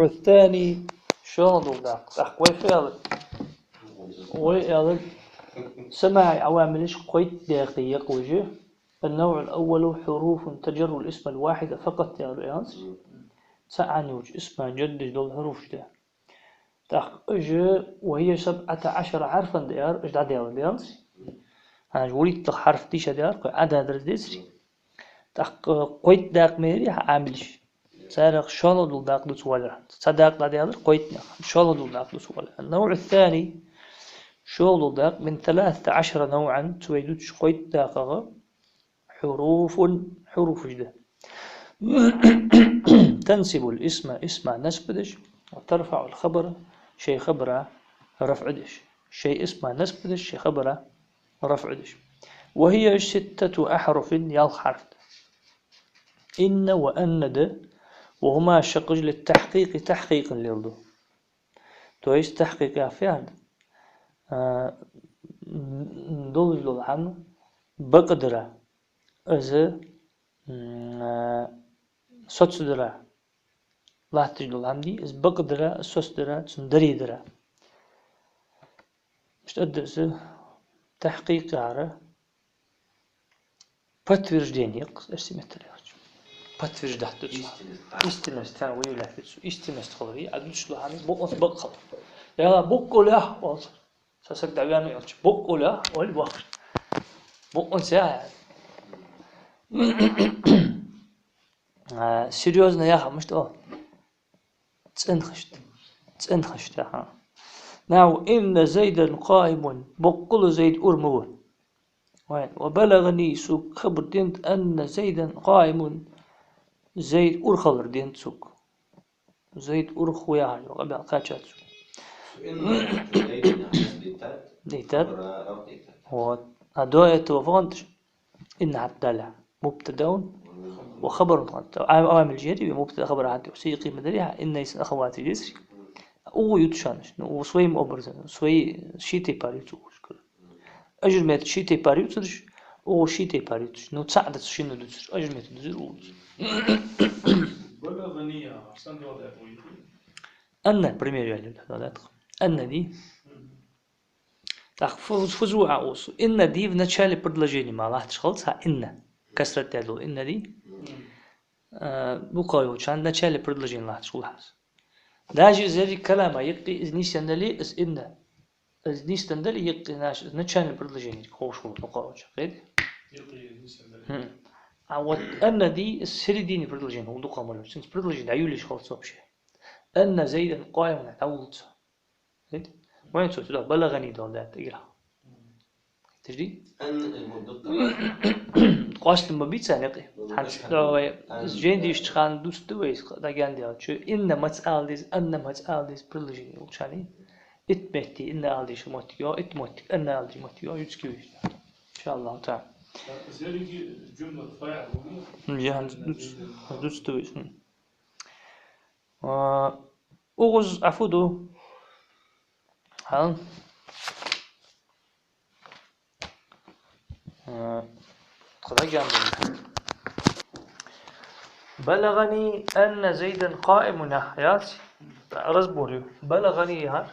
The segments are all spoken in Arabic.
النوع الثاني شغل داق تحقوي فعل ويعرض سمع عواملش قيد دقيق وجه. النوع الأول حروف تجر الاسم الواحد فقط يعني سأعنيوج اسم جدد دول حروف ده تحقج وهي 17 حرفا ديار اجدع ديار أنا جوريت حرف ديش ديار عدد دردسري تحق قيد داق ميري عاملش سارق شالو دول داق دوس ولا صداق لا ديار قيدنا شالو دول داق دوس ولا. النوع الثاني شغل داق من 13 نوعا تويدوش قيد داقه حروف جدا تنسب الاسم اسم نسبدش وترفع الخبر شيء خبره رفع دش شيء اسم نسبدش شيء خبره رفع دش. وهي 6 أحرف يال حرف إن وأن ده وهما شقج للتحقيق تحقيق للدو تويش تحقيق فعل دول العام بقدره أز صدرة لا تجلو عمدي إز بقدرة صدرة تندريدرة مش أدرس تحقيق عرة باتفرج دينيق أرسمت الياج باتفرج دحتوش استمست تنوي ولا فتسو استمست خبري عدوش له عمي بقص بقخل يا بقوله واصل ساسك دعوانو يالش بقوله والوقت بقون ساعة سيريوزنا يا مش تقول تنخشت ها ناو إن زيدا قائم بقول زيد أرمون وبلغني سوق خبر دينت أن زيدا قائم زيد أرخلر دينت سوق زيد أرخو يا هاي وقبل قاتشات ديتات هو أدوية وفانتش إن عبدالله مبتدأون وخبر عامل جهري مبتدأ خبر عادي وسيقي مدريها إن يسن أخواتي جسري او يوتشانش و своим образом свои شيتي باريتو اجر مت شيتي باريتوش او شيتي باريتوش نو تصعد شنو دوتش اجر مت دوز بلغني احسن وضع ابوي ان بريمير يعني هذا ان دي تخفض فزوع اوس ان دي في نتشالي بدلجيني ما راح تشخلصها ان كسرت تدو ان دي بقايو كان نتشالي بدلجيني راح تشخلها داجي زي كلامه يقي إذ نيستندلي إذ إنه إذ نيستندلي يقي ناش إذ نتشان البردلجيني خوش نقاوش غير يقي نيستندلي عود أن دي السري ديني بردلجيني هو دقة ملو سنس بردلجيني عيوليش خالص وبشي أن زيدا قائم نتعود غير وين سويت ده بلغني دون ده تقرأ تجدي أن المدة قاست ما بيتسان يقي جين دي يشتغل دوست دويس دا جاندي شو إن ما تسأل ديس أن ما تسأل ديس بردلجيني وشاني اتمتي إن ألدي شموتيو اتمتي أن ألدي موتيو يتسكيوش إن شاء الله تعالى. زي جملة فاعل جهان دوس تويس. أغز عفودو هل خذ جنب بلغني أن زيدا قائم نحياتي رزبوريو بلغني هار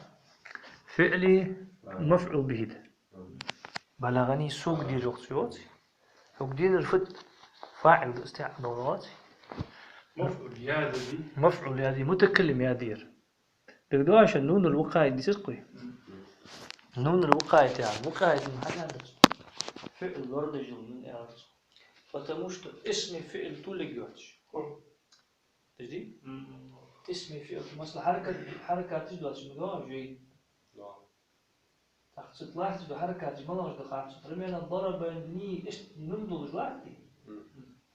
فعلي مفعول به بلغني سوق دي رقصيوت سوق دي الفت فاعل استعمالات مفعول يا دي متكلم يا دير تقدروا عشان نون الوقاية دي تسقي نون الوقاية تاع وقاية محل فعل ورد جل من إعراب فتمشت اسم فعل طول جواتش تجدي اسم فعل مثلا حركة تجدوا شنو جيد تقصد لاحظ بحركات ما نقدر نقاط رمينا ضربني نمضوا جواتي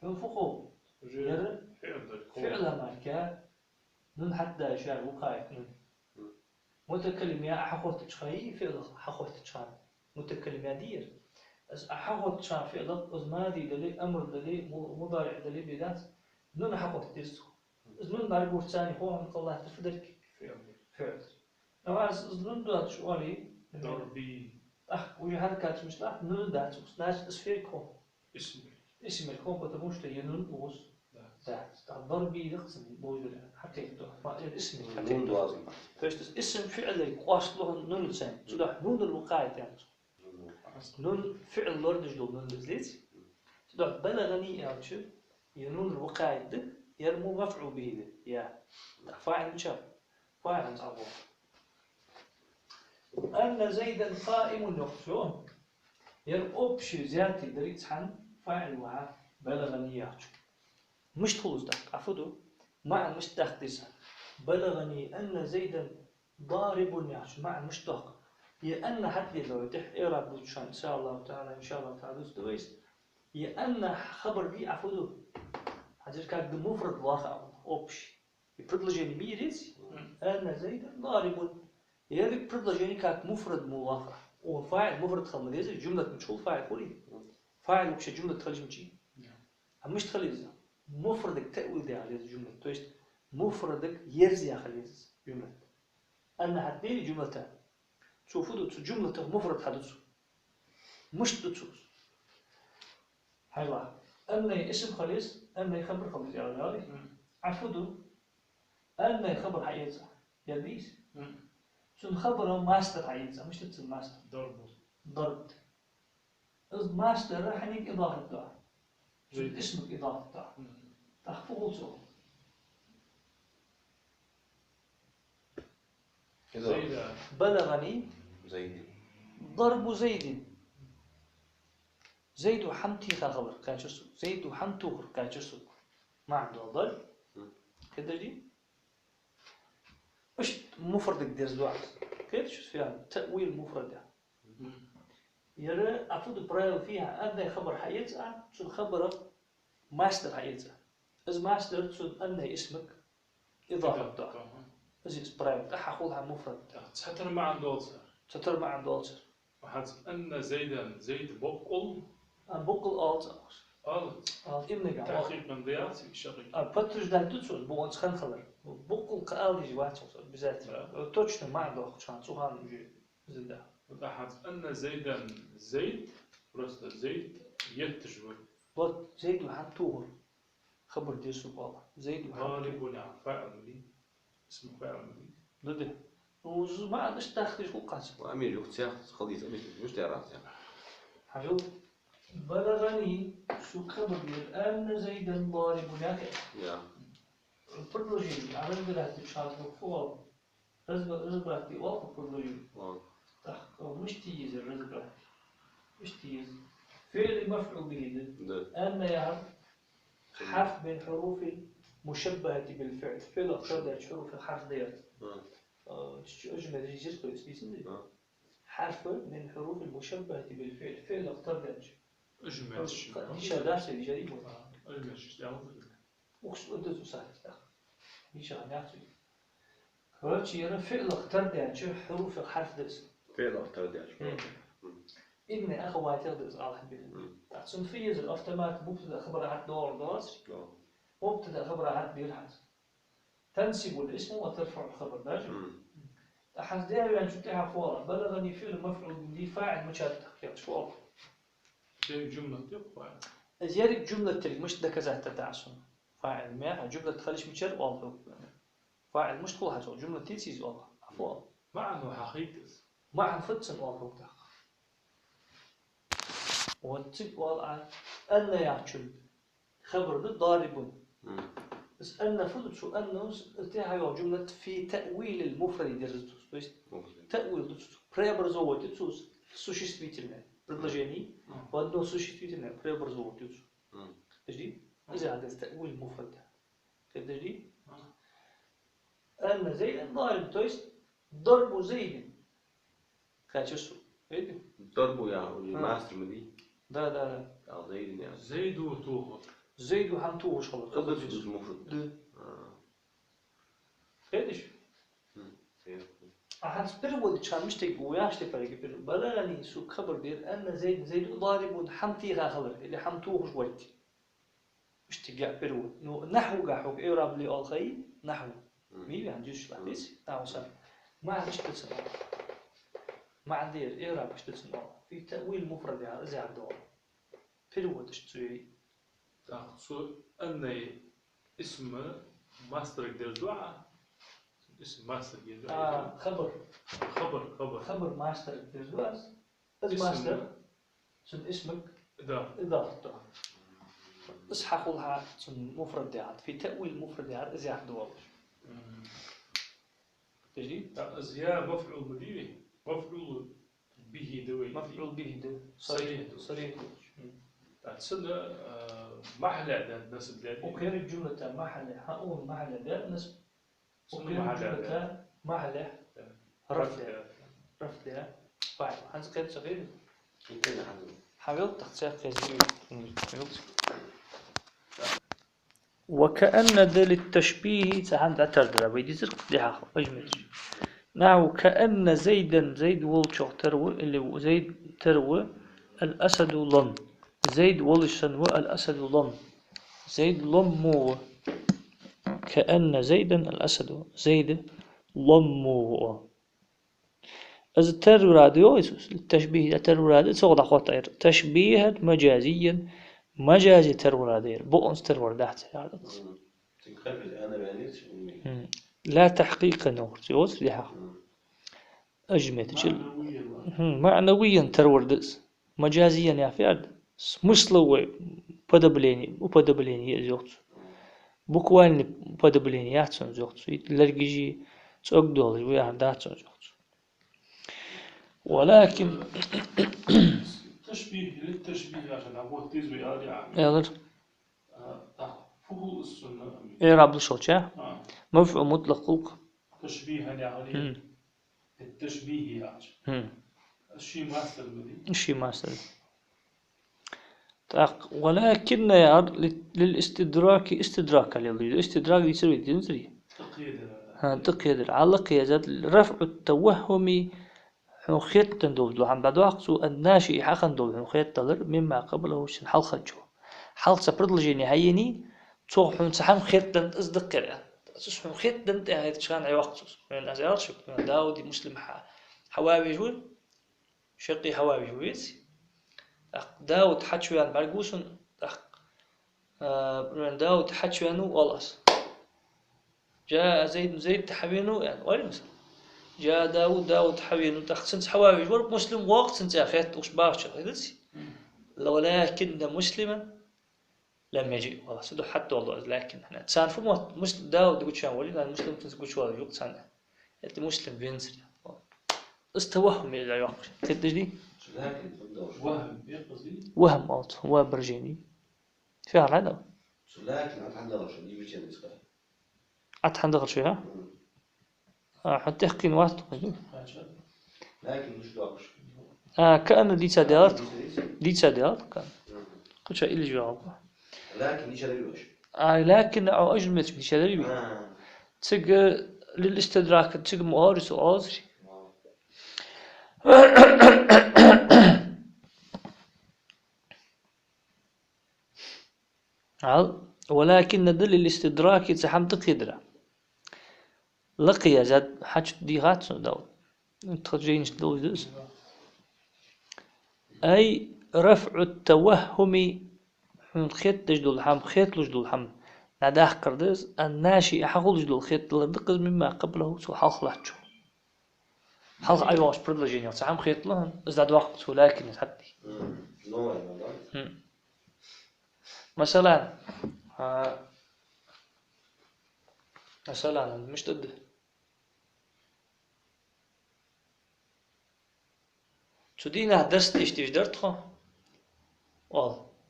ينفقوا فعل مالك نون حتى شعر وقاية متكلم يا حقوق تشخي فعل حقوق تشخي متكلم يا دير as حقوق تشخي فعل as ماضي دليل أمر دليل مضارع دليل بدات نون حقوق تيسو as نون ضرب ثاني هو من الله تفدرك فعل أما as نون دوت شوالي ضربي وجه حركات مش لا نون دات ناس اسفيركم اسم الكون потому что ينون وس ضربي يقسم موجود حقيقته الاسم نون حقيقته لازم فاش اسم فعل يقاس له نون لسان صلاح نون الوقاية يعني نون فعل لورد جدول نون لزليت صلاح بلغني يعني شو ينون الوقاية ده يرمو مفعول به ده يا فاعل مشاف فاعل أبو أن زيدا قائم يقشون يرقب شي زيادة دريت حن فاعل وها بلغني يعني مش تخلص ده عفدو مع المستخدس بلغني أن زيدا ضارب يعني مع المشتق هي أن حد لو يتح إيراد بوتشان إن شاء الله تعالى إن شاء الله تعالى دويس هي أن خبر بي عفدو حجر كاك مفرد واقع أوبش يبردلجيني ميريز أن زيدا ضارب يريد بردلجيني كاك مفرد مواقع وفاعل مفرد خلمريز جملة مشغول فاعل فولي فاعل وش جملة تخليش مشي مش تخليز مفردك تأويل ده على الجملة تويست مفردك يرزي على الجملة أنا هديني جملتين شوفوا ده جملة مفرد حدث مش تدوس هلا أنا اسم خليص أنا خبر خليص يعني هذه عفوا أنا خبر حياتها يديس شو خبره ماستر حياتها مش تتصل ماستر ضرب ماستر راح يجي إضافة ده اسمك إضافة ده تخفوه صوت بلغني زيد ضرب زيد زيد وحمتي خبر كان شو زيد وحمتو كان شو ما عنده ضرب كده دي مش مفرد دير زواج كده شو فيها تأويل مفرد يرى أفضل برايل فيها أن خبر حياتها شو خبر ماستر حياتها إذا ماستر شو أن اسمك إضافة إذا برايل أخذها مفرد تستر مع الدولسر ستر مع الدولسر وحتى أن زيدا زيد بقل أن بقل ألت إبنك تأخير من ضياعتي شغل باترج ده تدرس بونس خان خبر بقل كأول جوات بذات توجنا ما عنده خشان سوهان يجي زنده وضحت أن زيدا زيد رست زيد يتجول بط زيد وحن توهر خبر ديسو بالله زيد وحن غالب يعني فاعل لي اسمه فاعل لي لده وما عندش تاخذ شو قاسم وأمير يختار خليص أمير مش تعرف يعني حلو بلغني شو خبر الآن زيدا ضارب ناكل يا البرلوجين عمل بلاد بشارك فوق رزق دي واقف البرلوجين مش تيز الرزق مش تيز فعل مفعول به أن يعرف حرف من حروف مشبهة بالفعل فعل أقصد حروف الحرف ديت أجمل يجيز كويس بيسمي حرف من حروف المشبهة بالفعل فعل أقصد أجمل دي شاداش دي جريمة أجمل شيء أقصد أنت تساعد دي شغلات هوتشي يرى فعل أقصد شو حروف الحرف ديت فعل أختار إن أخواتي يغدز على حبيبي تحسن فيز الأفتمات مبتدأ خبر عاد دور دواس مبتدأ خبر عاد بيرحز تنسب الاسم وترفع الخبر باجي أحس ده يعني شو تحها فورا بلغني فعل مفعول به فاعل مشارك تخيل شو أول زي جملة تقوى زيادة جملة تلك مش ده كذا تتعسن فاعل ما جملة تخليش مشارك والله فاعل مش طول حاجة جملة تيسيز والله عفوا مع أنه حقيقة ما عن فتسن والله وتب والله أن يعشل خبر ضارب بس أن فضل شو أنه تها جملة في تأويل المفرد درستوس بس تأويل درستوس بريبرزوه تدوس سوشي سبيتنا برضجاني وأنه سوشي سبيتنا بريبرزوه تدوس تجدي إذا هذا تأويل المفرد تجدي أن زيد ضارب تويس ضرب زيد كاتشسو هيدي ضربه يعني ماستر مدي لا زيد يعني زيد وتوهر زيد وحمتوه شغل قبل جزء مفرد هيديش أحس برود كان مشتاق وياش تفرق بلغني سو خبر دير أن زيد ضارب حمتي خبر اللي حمتوه شويت مشتاق برود نحو قاحوك إيراب لي ألخي نحو مين عنديش لحديث نحو سنة ما عنديش تسمع ما عندي إيراب مش تسمع في تأويل مفرد يعني إذا عبدوا برود إيش تسوي تأخذ أن اسم ماستر يقدر دعاء اسم ماستر يقدر خبر خبر ماستر تزواز اسم ماستر سن اسمك إضافة إضافة اصحى لها سن مفردات في تأويل مفردات إزاح دول تجي أزياء مفعول مديره مفعول به دوي مفعول به ده صريح صريح تسنى محل إعداد نسب ذاتي وكير الجملة محل هقول محل ده نسب وكير سنة محل الجملة إعداد محل رفع رفع بعد هنز قيد صغير يمكن حلو. حاولت تخسر حاولت وكأن ذا للتشبيه سهند أتردد بيدي زرق لها أجمل نعم كأن زيدا زيد والشوق تروى اللي زيد تروى الأسد لن زيد والشنو الأسد لن زيد لمو كأن زيدا الأسد زيد لمو از تروى راديو التشبيه تروى راديو صوت أخوات تشبيه مجازيا مجازي تروى راديو بؤنس تروى راديو لا تحقيق نور جوز لها أجمد معنويا ترورد مجازيا يا فعل مسلوي بدبليني وبدبليني يزوج بكوان بدبليني ياتسون زوج لرجيجي تقدر ويا داتسون زوج ولكن تشبيه للتشبيه عشان أبوه تيزوي آلي عام يلا فهو السنة إعراب الشوشة مفعول مطلق تشبيها يعني التشبيه يعني الشيء ماستر بدي الشيء ماستر ولكن للاستدراك استدراك الاستدراك يسوي تنزري تقييد علق يزاد رفع التوهم خيط تندول عم بدوقسو الناشئ حقا دول خيط تلر مما قبله شن حل خجو حل سبرد لجيني هيني تصوح سحم خيط تند أصدق كده تسمع خيط تند يعني تشان أي وقت من الأزيار شو داودي مسلم حوابي جوي شقي حوابي جويس داود حشوان برجوسون من داود حشوانو والله جاء زيد تحوينه يعني وين مثلا جاء داود حوينه تخسنت حوابي جور مسلم وقت سنت أخذت وش باش هذلسي ولكن مسلما لم يجي والله سدو حتى والله لكن احنا تسان فما مسلم داود يقول شان ولي لأن مسلم تقول شو هذا يقول تسان أنت مسلم بينزل استوهم إلى الوقت تدري وهم يقصدي وهم أوت هو برجيني فعلا هذا لكن أتحدى شو دي بيجي نسخة أتحدى شوية حتى يحكي واسط لكن مش داقش كأن دي تدارت كان كل شيء اللي جواب لكن دي شريوش لكن أو أجمل دي شدري بي تج للاستدراك تج مؤارس وآزري ولكن دل الاستدراك يتحم تقدره لقي زاد حاج دي غات داود تخرجين دول أي رفع التوهم من خيط تجدول الحم خيط لجدول الحم ناداه كردز الناشئ حقول جدول خيط لدقز مما قبله سو حلق لاتشو حلق أي واش برد لجينيو سحم خيط لهم ازداد وقت ولكن حدي مثلا مش ضد تدينا درس تيش درت خو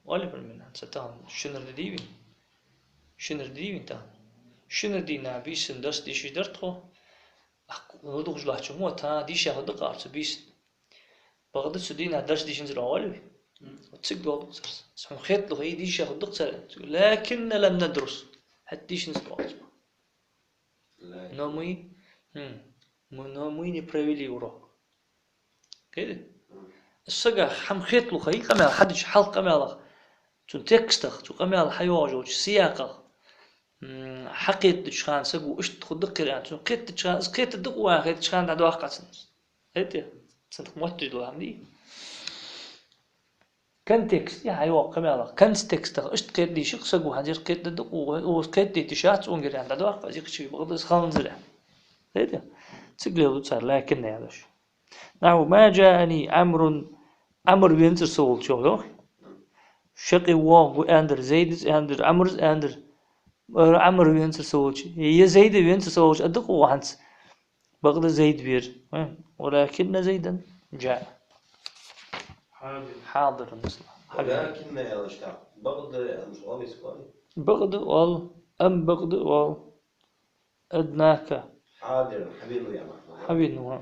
ولا بالمنها ستان شنر ديبي تان شنر دينا بيسن درس تيش درت خو ودوش لاحظ مو تا ديش هذا قارس بيسن بغداد سدينا درس ديش نزل أولي وتسقط درس اسمه خيط له هي ديش هذا قصر لكن لم ندرس حتى ديش نزل أولي نومي نبريلي يورو كده السجع حم خيط له خي قمع حدش حلق قمع تون تكستخ تو قمع حيواج وش سياقة حقيت تشخان سجو إيش تخد دقير يعني تون قيت تشخان قيت الدق واحد تشخان عدو واقع سنس هيتي صدق موتج له عمدي كنتكست يا هاي كمالا كنتكست اشت قيد دي شخصك وهنجر قيد دق وقيد دي تشات ونجري عند دور فازيك شيء بغض خان زرع هيدا تقلب صار لكن يعرفش نحو ما جاءني أمر بينتر سول شو شقي واو أندر زيد أندر أندر أمر بينتر سول هي زيد بينتر سول أدق وحنس بغض زيد بير ولكن زيدا جاء حاضر مثلا ولكن يا اشتاق بغض المصابي سكاري بغض وال أم بغض وال أدناك حاضر حبيبي يا محمد حبيب نوع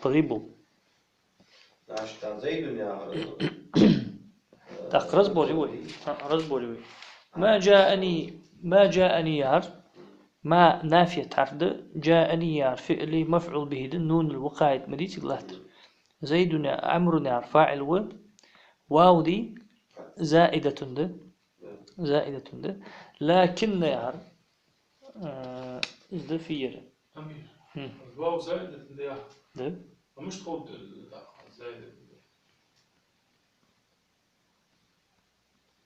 طريبو لا اشتاق زيد يا تاق رزبولي ما جاءني يار ما نافية تعرض جاءني يار فعلي مفعول به النون الوقايد مديت اللهتر زيد عمرو يار فاعل واو دي زائدة ده لكن يار ده فير الواو زائدة اللي ده مش تخوض زائدة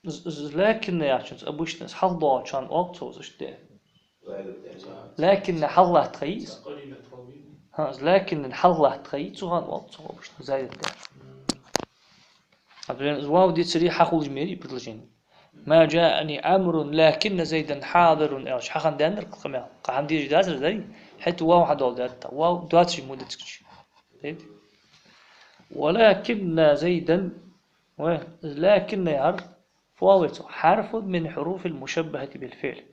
لكن يا شنس أبوش ناس حظا كان أوتوز إشتى لكن حظه تخيس لكن الحظه تخيس وهان أوتوز أبوش زائد ده عبدين الواو دي صريحة خلج ميري بدلجين ما جاءني أمر لكن زيدا حاضر إيش حقن دندر قمة قام دي جدار زي حتى واو حدول دات واو دواتش مودة تكش ولكن زيدا لكن يعرف فواوت حرف من حروف المشبهة بالفعل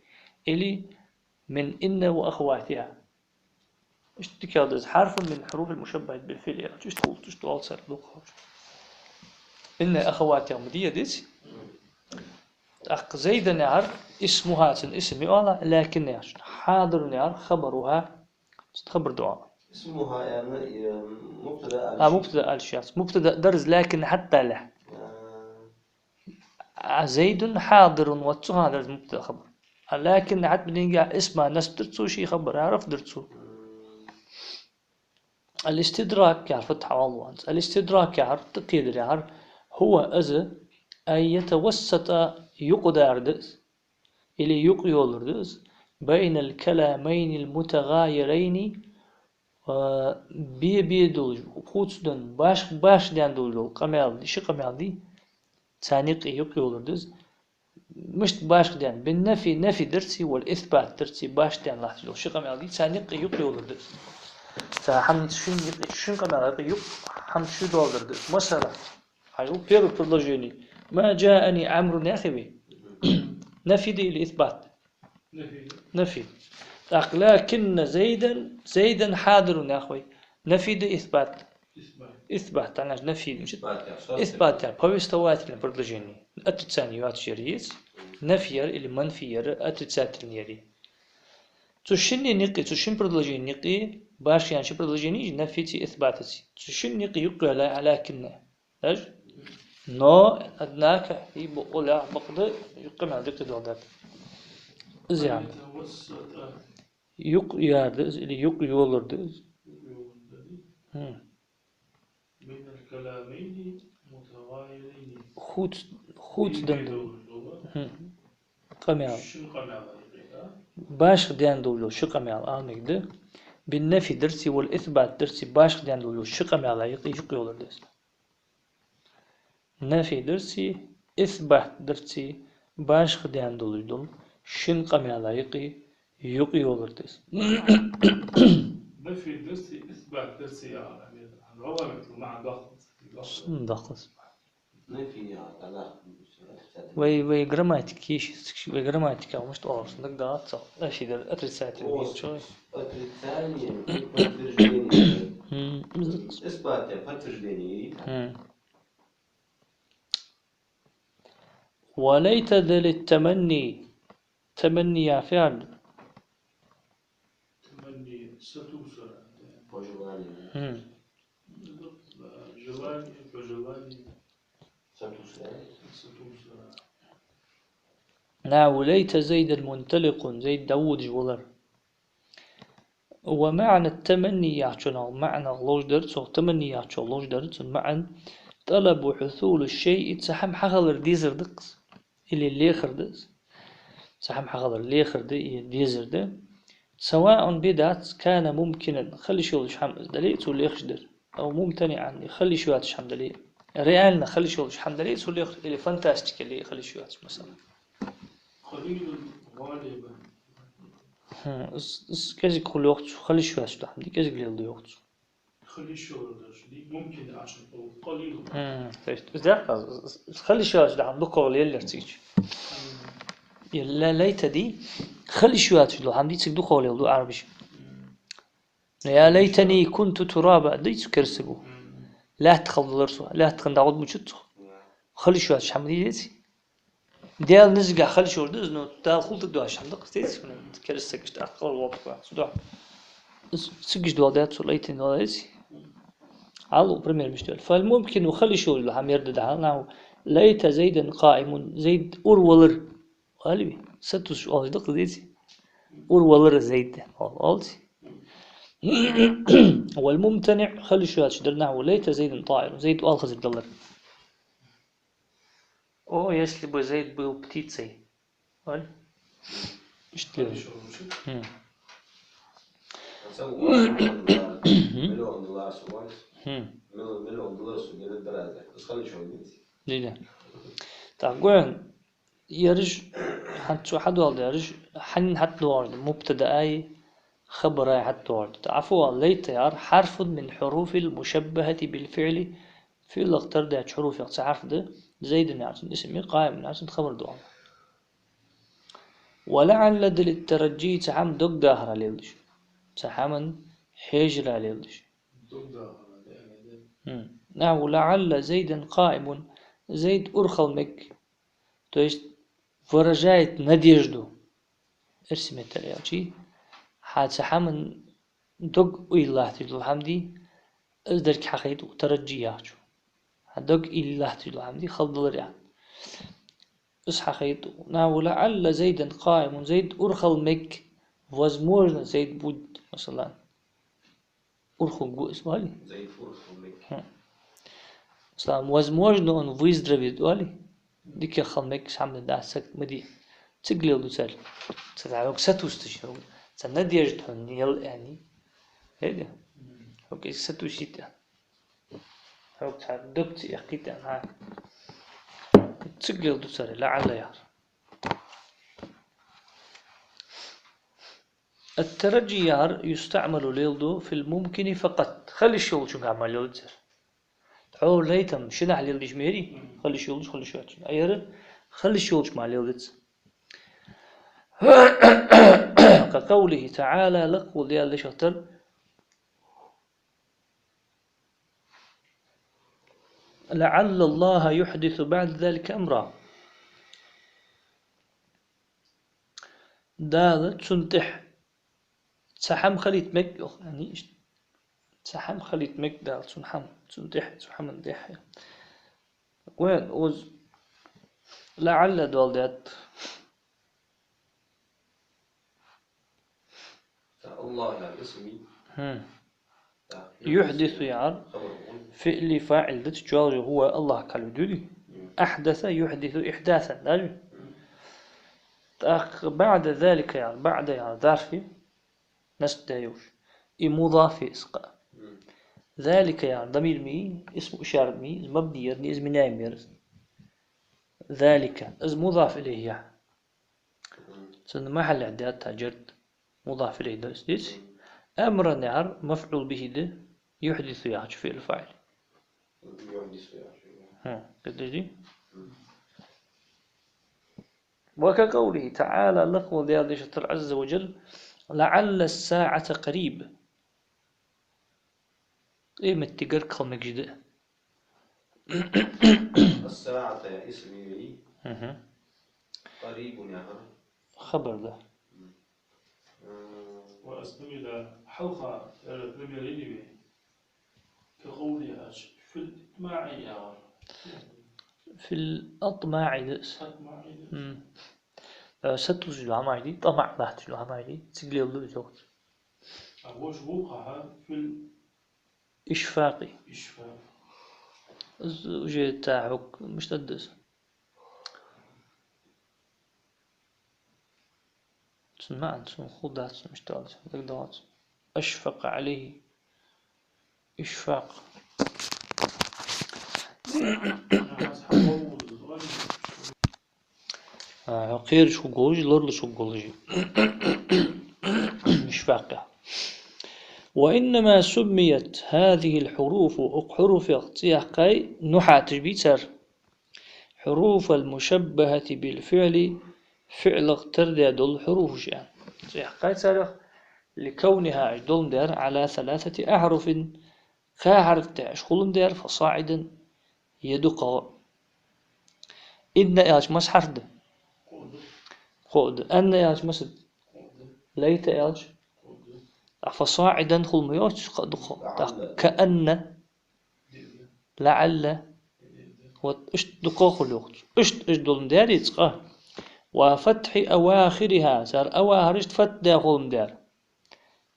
إلي من إن وأخواتها اشتكى حرف من حروف المشبهة بالفعل يعني تشتغل صار لوقها إن أخواتها مدية ديس أق زيدا يعرف اسمها اسم يقال لكن يعرف حاضر يعرف خبرها تخبر دعاء اسمها يعني مبتدا مبتدا الشخص مبتدا درز لكن حتى له زيد حاضر وتسو هذا مبتدا خبر لكن حتى بنيجي اسمها ناس درتسو شي خبر يعرف درتسو الاستدراك يعرف فتح والله الاستدراك يعرف تقييد يعرف هو أن يتوسط يقدر دس إلي يقيول دس بين الكلامين المتغايرين بيدول خوتدن باش ديان دول قمال دي شو قمال دي تانيق يقيول دس مش باش ديان بالنفي نفي درسي والإثبات درسي باش ديان لاحظوا شو قمال دي تانيق يقيول دس تحمل شن قمال يق حمل شو دول دس مثلا هايو بيرو برلوجيني ما جاءني عمرو ناخبي نفي دي الإثبات نفي لكن زيدا حاضر يا أخوي نفي دي إثبات أنا نفي مش إثبات يعني هو استوات البرلوجيني التسانيات شريس نفير اللي منفير التسات النيري تشني نقي تشن برلوجيني نقي باش يعني شو برلوجيني نفي تي إثباتتي تشن نقي يقول لكن ايش نو أدناك يبقى بقدر يقيم على ذكر الوضعات زين ياردز اللي يولردز بين الكلامين متغايرين خوت دندو قميال باش ديان دولو شو قميال نقدر بالنفي درسي والإثبات درسي باش ديان دولو شو قميال يولردز نفي درسي إثبات درسي باش خديان دول شن قميالا يقي ولردس نفي درسي إثبات درسي يعني هو مع دخل نفي على وي جراماتيكيش وي جراماتيكا مش تقص نقدر اتصل ايش ده اتريسات شوي ثانيا إثبات فترجيني وليت ذا للتمني تمني يا فعل تمني ستوصل فجواني جواني ستوصل وليت زيد المنطلق زيد داود جولر ومعنى التمني يعشنا معنى لوج درس تمني يعشنا لوج درس معنى طلب حصول الشيء تسحم حغلر ديزر دقس اللي يخردس تسحم حغلر اللي يخرد ديزر ده سواء بدات كان ممكنا خلي شغل شحم دليل ولا يخشدر او ممتنعا يخلي شوات شحم دليل ريالنا خلي شغل شحم دليل ولا يخرد اللي فانتاستيك اللي يخلي شوات مثلا قليل الغالب كذا كل وقت خلي شوات شحم دي كذا قليل وقت خلي الشغل ده دي ممكن عشان قليل خلي شوات شحم بقول يلا تيجي يلا ليت دي خلي شوات شحم دي تقدو قولي ودو عربي يا ليتني كنت ترابا ديت كرسبو لا تخلط درسه لا تخندعود مشتو خلي شوات شحم دي ديتي ديال نزقع خلي شو دز نو تا خلط دواش عندك تيس كرسك اشت اقل وقت صدق سجش دوادات وليتني دواداتي علو بريمير مشتغل فالممكن وخلي شو اللي عم يردد على ليت زيدا قائم زيد أورولر قالبي ستوش دق ديتي أورولر زيد قالتي والممتنع خلي شو هالشدرنا وليت زيد طائر زيد ألخز الدولار أو يسلب زيد بتيتسي قال اشتري مليون دولار سوالف مليون دولار سوالف الدراسة بس خلي شوي بنتي ليه تقول يرج حتى حد والد يرج حن حتى والد مبتدأي خبر حتى والد تعرفوا ليت يار حرف من حروف المشبهة بالفعل في الاختر ده حروف تعرف ده زيد نعم اسمي قائم نعم خبر دوام ولعل دل الترجي تعم دق داهر ليلش تعمن حجر ليلش نعم ولعل زيدا قائم زيد أرخل مك تويست فرجايت نديجدو ارسمت الياجي حاد سحمن دق الله تجد الحمدي ازدرك حقيت وترجي ياجو دق الله تجد الحمدي خلد يعني اصحى خيط نعم ولعل زيدا قائم زيد أرخل مك возможно زيد بود مثلا أرخل جو اسمه لي زيد أرخل مك مثلا возможно он выздоровеет ولی دیگه خالمك شامل داشت مدي تقلل دوسال تتعلق ستوستش هو سنديج تهون يل يعني هذا هو كيس ستوشيت هو تعدبت يقيت أنا تقلل دوسال لعل يار الترجي يار يستعمل ليلدو في الممكن فقط خلي الشغل شو عمل يلزر حول ليتم شنو على اللي جميري خلي الشغل خلي شو أيره خلي الشغل مع ليلدز كقوله تعالى لقوا ديال لشتر لعل الله يحدث بعد ذلك أمرا دال تنتح تسحم خليت مك يعني تسحم خليت مك دال تنحم تنتح تسحم ندح وين وز لعل دول دات الله يعني اسمي يحدث يعني فعل فاعل ذات جوار هو الله كالودولي أحدث يحدث إحداثا بعد ذلك يعني بعد يعني ظرفي نستهيوش مضاف إسقاء ذلك يعني ضمير مي اسم إشارة مي مبني يرني اسم نائم يرز ذلك اسم مضاف إليه يعني سن محل إعداد تاجرت مضاف إليه ده اسديس أمر نعر مفعول به ده يحدث يعني في الفاعل يحدث يعني كده وكقوله تعالى لقوا ذي شطر عز وجل لعل الساعة قريب إيه متقر كلمة جديدة الساعة يا اسمي قريب يا خبر ده وأسمي إلى حلقة البريميريني كقولها في الإطماعي في الأطماع دس ستوش العماي دي طمع بحت العماي دي تقلي الله زوج أوش وقع في إشفاقي وجه تاعك مش تدس تسمع خدات مش تدس تقدرات أشفق عليه إشفاق غير شو قولج لورل شو قولج إشفاق. وإنما سميت هذه الحروف حروف اختياقي نحات بيتر حروف المشبهة بالفعل فعل اقتر دول حروف شان قيتر لكونها دول دار على 3 أحرف كحرف تشخل دار فصاعدا يدق إن إيش مس حرف ده قود أن إيش مسد ليت إيش فصاعدا خل ميوش كأن لعل وإشت دقاق الوقت إشت دول دار يتقى وفتح أواخرها صار أواخرش فت داخل دار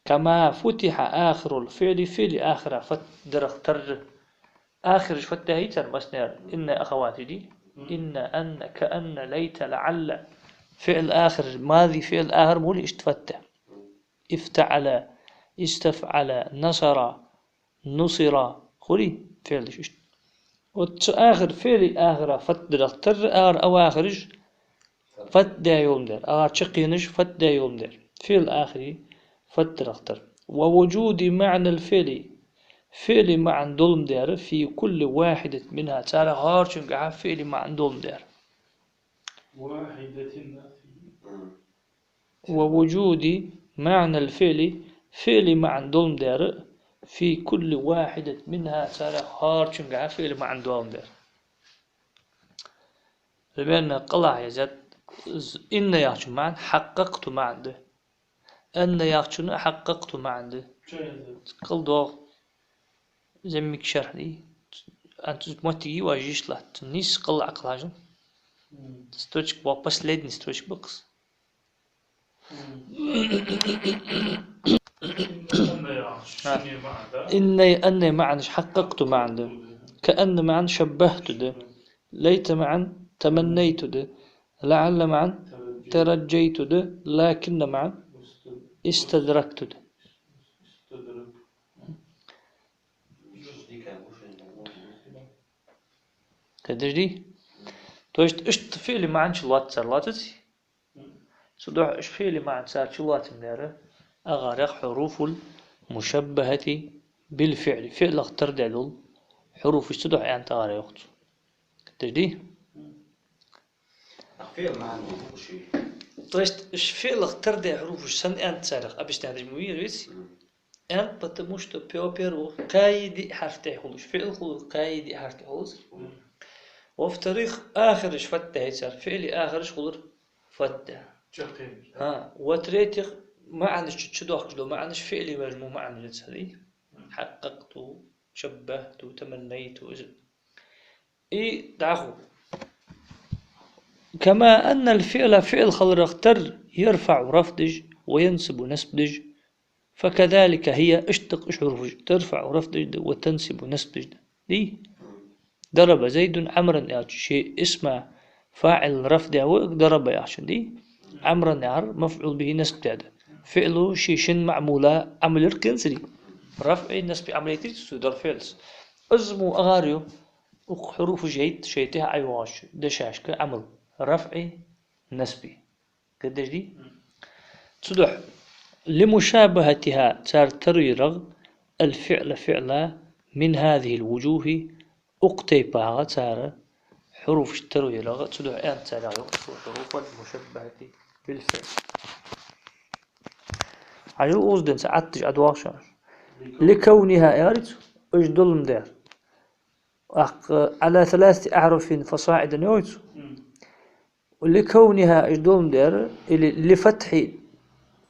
كما فتح آخر الفعل فعل آخر فت درختر آخرش فت هيتر مسنر إن أخواتي دي إن أن كأن ليت لعل فعل آخر ماضي فعل آخر مولي اشتفتح افتعل استفعل نصر نصر خلي فعل ششت آخر فعل آخر فت درختر أواخرش فت دا يوم در شقينش فت دا يوم در فعل آخري فت درختر ووجود معنى الفعل فعل معنى دولم دار في كل واحدة منها تعالى هارشن قاعد فعل معنى دولم دار ووجود معنى الفعل فعل معنى دولم دار في كل واحدة منها تعالى هارشن قاعد فعل معنى دولم دار لبين قلع يزد إن يحشو معن حققت معن أن يحشو حققت معن قل دوغ زمك شرح دي أنت متي واجيش لا تنيس قل عقل هاجم تستوجك واپس ليد نستوجك بقص أن معن حققت معن كأن معن شبهت ده ليت معن تمنيت ده لعل معن ترجيت ده لكن معن استدركت ده قدر دي توشت اشت فعل معن شلوات سرلاتتي صدوح اش فعل معن سار شلوات مناره أغارق حروف المشبهة بالفعل فعل اختر دلول حروف صدوح يعني تغارق يخت قدر دي فعل معن شيء توشت اش فعل اختر دل حروف سن انت سارق أبش تهدج موير ويسي أنت بتمشت بيوبيرو كايدي حرف تحولش فعل خلو كايدي حرف تحولش وفي تاريخ آخرش فتح يصير فعل آخرش خلر فتح وتريتخ ما عندش تشدوخ لو ما عندش فعل مجموع ما عندش هذه حققت شبهت تمنيت دعخو كما أن الفعل فعل خلر اختر يرفع رفدج وينسب نسبدج فكذلك هي اشتق اشعر ترفع رفدج وتنسب نسبدج دي ضرب زيد عمرا يا شيء اسمه فاعل رفع ضرب يا دي عمرا يعر مفعول به نسب هذا فعله شيء معموله عمل الكنسري رفع نسب عمليتي تصدر فعل ازمو اغاريو حروف جيد شيتها عيواش دشاش كعمل رفعي نسبي قديش دي تصدح لمشابهتها صار تريرغ الفعل فعلا من هذه الوجوه اقتيبها صار حروف التريرغ تصدح ان صار حروف المشبهة بالفعل عجل أصدن ساعتج أدواش لكونها يارد اجدل مدار على 3 أحرف فصاعدا يوجد ولكونها اجدل مدار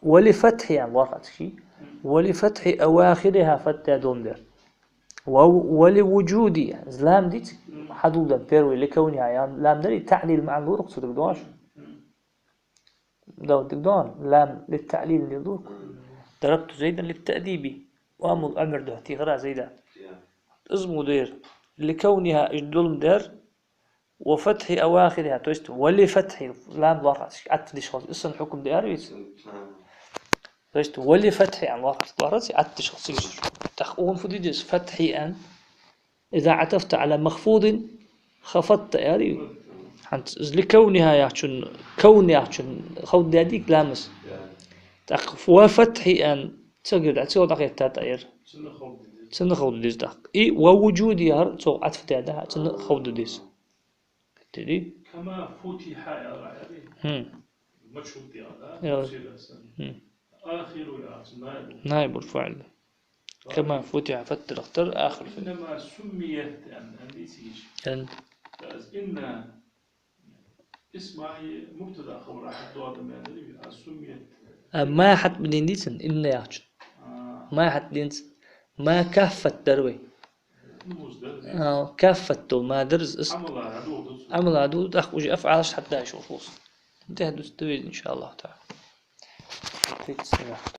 ولفتح يعني وقت شيء ولفتح أواخرها فتح دومدر ولوجود يعني لام ديت حدودا بيروي لكونها يعني لام دري تعليل مع الورق صدق دون لام للتعليل للورق ضربت زيدا للتأديب وأمر الأمر ده تغرى زيدا اسمه دير لكونها اجدول مدار وفتح أواخرها توست ولفتح لام ضرس عتدش خلاص اسم حكم داريس توست ولفتح عن ضرس عتدش خلاص تخون فديدس فتحي أن إذا عطفت على مخفوض خفضت يعني حنت لكونها يحشن خود داديك لامس تخف وفتحي أن تسجل تسوي دقيقة تاتير سن خود ديس دق إي ووجودها سو عطف تاعها سن خود ديس تدي كما فتح يا مشهور هذا آخر يا نائب الفعل كما فتح فتر اختر آخر إنما سميت عندي سيج إن اسمها مبتدأ خبر أحد دوار من سميت ما حد بدين ديسن إن يعش ما حد دينس ما كافت دروي كافت ما درز اسم عمل عدود أخ وجي أفعل حتى يشوفوس انتهى دوستويد إن شاء الله تعالى.